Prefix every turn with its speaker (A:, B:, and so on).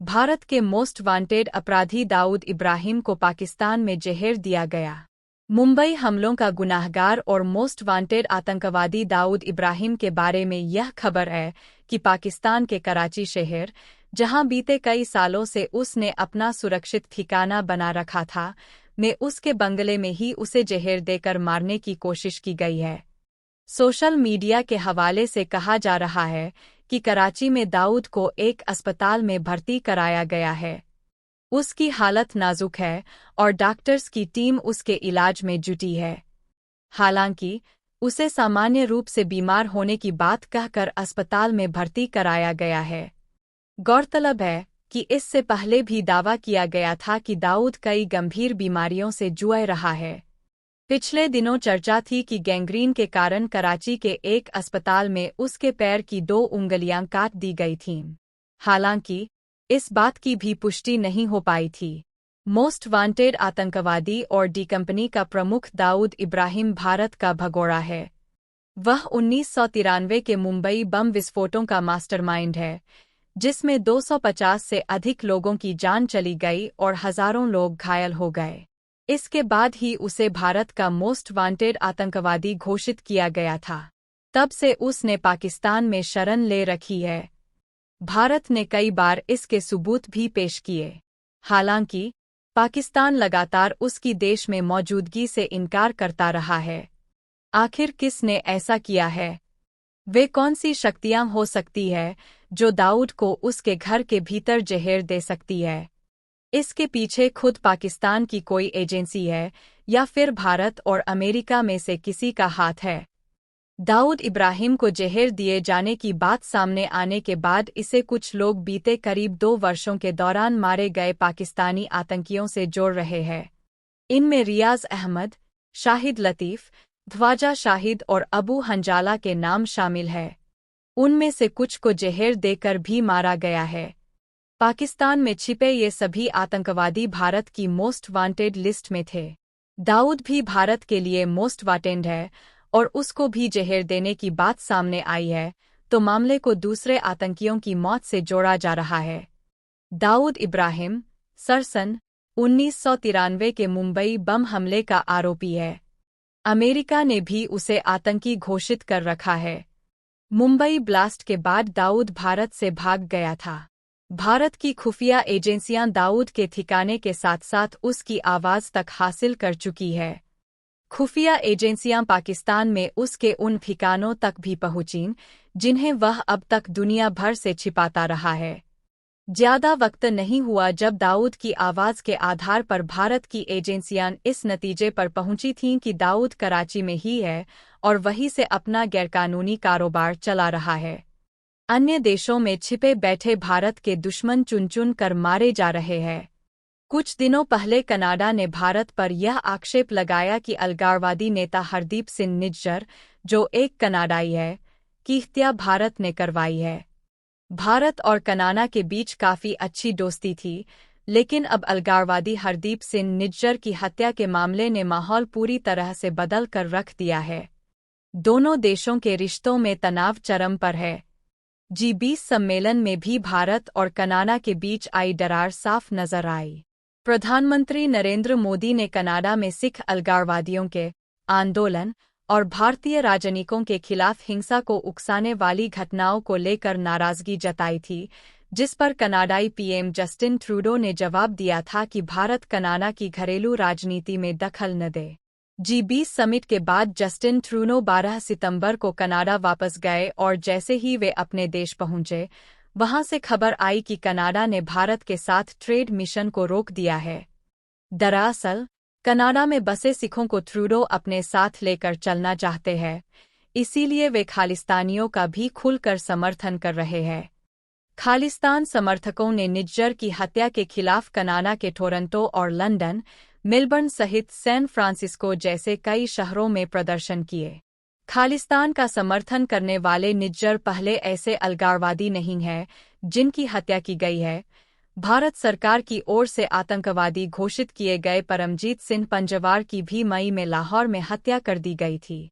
A: भारत के most wanted अपराधी दाऊद इब्राहिम को पाकिस्तान में जहर दिया गया। मुंबई हमलों का गुनाहगार और मोस्ट वांटेड आतंकवादी दाऊद इब्राहिम के बारे में यह खबर है कि पाकिस्तान के कराची शहर, जहां बीते कई सालों से उसने अपना सुरक्षित ठिकाना बना रखा था, में उसके बंगले में ही उसे जहर देकर मारने की कोशिश की गई है। सोशल मीडिया के हवाले से कहा जा रहा है कि कराची में दाऊद को एक अस्पताल में भर्ती कराया गया है। उसकी हालत नाजुक है और डॉक्टर्स की टीम उसके इलाज में जुटी है। हालांकि उसे सामान्य रूप से बीमार होने की बात कहकर अस्पताल में भर्ती कराया गया है। गौरतलब है कि इससे पहले भी दावा किया गया था कि दाऊद कई गंभीर बीमारियों से जूझ रहा है। पिछले दिनों चर्चा थी कि गैंग्रीन के कारण कराची के एक अस्पताल में उसके पैर की 2 उंगलियां काट दी गई थीं। हालांकि इस बात की भी पुष्टि नहीं हो पाई थी। मोस्ट वांटेड आतंकवादी और डी कंपनी का प्रमुख दाऊद इब्राहिम भारत का भगोड़ा है। वह 1993 के मुंबई बम विस्फोटों का मास्टरमाइंड है, जिसमें 250 से अधिक लोगों की जान चली गई और हजारों लोग घायल हो गए। इसके बाद ही उसे भारत का मोस्ट वांटेड आतंकवादी घोषित किया गया था। तब से उसने पाकिस्तान में शरण ले रखी है। भारत ने कई बार इसके सबूत भी पेश किए। हालांकि पाकिस्तान लगातार उसकी देश में मौजूदगी से इनकार करता रहा है। आखिर किसने ऐसा किया है? वे कौन सी शक्तियां हो सकती है जो दाऊद को उसके घर के भीतर जहर दे सकती है? इसके पीछे खुद पाकिस्तान की कोई एजेंसी है या फिर भारत और अमेरिका में से किसी का हाथ है? दाऊद इब्राहिम को जहर दिए जाने की बात सामने आने के बाद इसे कुछ लोग बीते करीब 2 वर्षों के दौरान मारे गए पाकिस्तानी आतंकियों से जोड़ रहे हैं। इनमें रियाज अहमद, शाहिद लतीफ़, ख्वाजा शाहिद और अबू हंजाला के नाम शामिल हैं। उनमें से कुछ को जहर देकर भी मारा गया है। पाकिस्तान में छिपे ये सभी आतंकवादी भारत की मोस्ट वांटेड लिस्ट में थे। दाऊद भी भारत के लिए मोस्ट वांटेड है और उसको भी जहर देने की बात सामने आई है, तो मामले को दूसरे आतंकियों की मौत से जोड़ा जा रहा है। दाऊद इब्राहिम सन 1993 के मुंबई बम हमले का आरोपी है। अमेरिका ने भी उसे आतंकी घोषित कर रखा है। मुंबई ब्लास्ट के बाद दाऊद भारत से भाग गया था। भारत की खुफिया एजेंसियां दाऊद के ठिकाने के साथ साथ उसकी आवाज तक हासिल कर चुकी है। खुफिया एजेंसियां पाकिस्तान में उसके उन ठिकानों तक भी पहुंचीं जिन्हें वह अब तक दुनिया भर से छिपाता रहा है। ज्यादा वक्त नहीं हुआ जब दाऊद की आवाज के आधार पर भारत की एजेंसियां इस नतीजे पर पहुंची थीं कि दाऊद कराची में ही है और वहीं से अपना गैरकानूनी कारोबार चला रहा है। अन्य देशों में छिपे बैठे भारत के दुश्मन चुन चुन कर मारे जा रहे हैं। कुछ दिनों पहले कनाडा ने भारत पर यह आक्षेप लगाया कि अलगाववादी नेता हरदीप सिंह निज्जर, जो एक कनाडाई है, की हत्या भारत ने करवाई है। भारत और कनाडा के बीच काफी अच्छी दोस्ती थी, लेकिन अब अलगाववादी हरदीप सिंह निज्जर की हत्या के मामले ने माहौल पूरी तरह से बदल कर रख दिया है। दोनों देशों के रिश्तों में तनाव चरम पर है। G20 सम्मेलन में भी भारत और कनाडा के बीच आई दरार साफ नजर आई। प्रधानमंत्री नरेंद्र मोदी ने कनाडा में सिख अलगाववादियों के आंदोलन और भारतीय राजनीतिकों के खिलाफ हिंसा को उकसाने वाली घटनाओं को लेकर नाराजगी जताई थी, जिस पर कनाडाई पीएम जस्टिन ट्रूडो ने जवाब दिया था कि भारत कनाडा की घरेलू राजनीति में दखल न दे। G20 समिट के बाद जस्टिन ट्रूडो 12 सितंबर को कनाडा वापस गए और जैसे ही वे अपने देश पहुंचे, वहां से खबर आई कि कनाडा ने भारत के साथ ट्रेड मिशन को रोक दिया है। दरअसल कनाडा में बसे सिखों को ट्रूडो अपने साथ लेकर चलना चाहते हैं, इसीलिए वे खालिस्तानियों का भी खुलकर समर्थन कर रहे हैं। खालिस्तान समर्थकों ने निज्जर की हत्या के खिलाफ कनाडा के टोरंटो और लंदन, मेलबर्न सहित सैन फ्रांसिस्को जैसे कई शहरों में प्रदर्शन किए। खालिस्तान का समर्थन करने वाले निज्जर पहले ऐसे अलगाववादी नहीं हैं जिनकी हत्या की गई है। भारत सरकार की ओर से आतंकवादी घोषित किए गए परमजीत सिंह पंजवार की भी मई में लाहौर में हत्या कर दी गई थी।